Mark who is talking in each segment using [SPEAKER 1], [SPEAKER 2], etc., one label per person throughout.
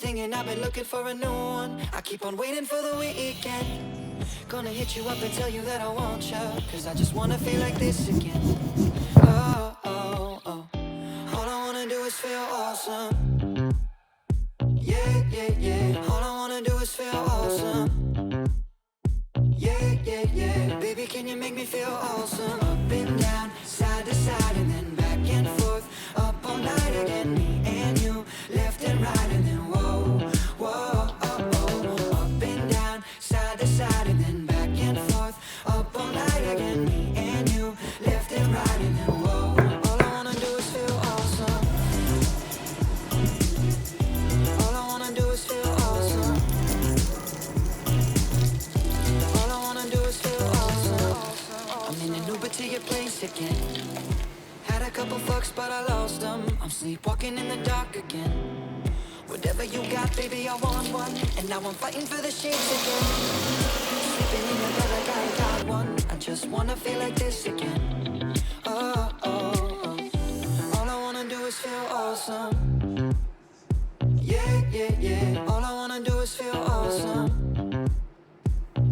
[SPEAKER 1] Thinking I've been looking for a new one. I keep on waiting for the weekend. Gonna hit you up and tell you that I want you, cause I just wanna feel like this again. Oh, oh, oh. All I wanna do is feel awesome. Yeah, yeah, yeah. All I wanna do is feel awesome. Yeah, yeah, yeah. Baby, can you make me feel awesome? Up and down, side to side, and then back and forth. Up all night again, me and you, left and right, and then whoa, whoa, oh, oh. Up and down, side to side, and then back and forth. Up all night again, me and you, left and right, and then whoa. All I wanna do is feel awesome. All I wanna do is feel awesome. All I wanna do is feel awesome. I'm in an Uber to your place again. Had a couple fucks but I lost them. I'm sleepwalking in the dark again. Whatever you got, baby, I want one. And now I'm fighting for the sheets again. Sleeping in your bed like I got one. I just wanna feel like this again. Oh, oh, oh. All I wanna do is feel awesome. Yeah, yeah, yeah. All I wanna do is feel awesome.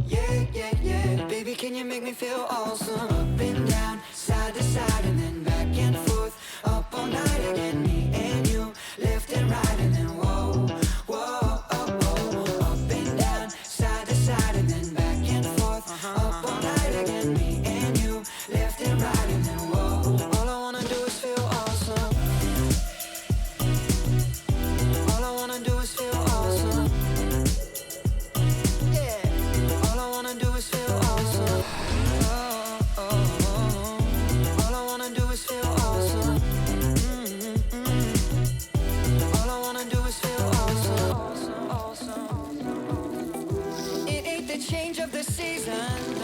[SPEAKER 1] Yeah, yeah, yeah. Baby, can you make me feel awesome? Up and down, side to side, and then back and forth. Up all night again, me and you, left and right, and then whoa, whoa, oh, oh. Up and down, side to side, and then back and forth. Up all night again, me and you, left and right, and then whoa. All I wanna do is feel awesome. All I wanna do is feel awesome. Yeah. All I wanna do is feel awesome. Oh, oh, oh. All I wanna do is feel awesome. All I wanna do is feel awesome. Awesome, awesome. It ain't the change of the season.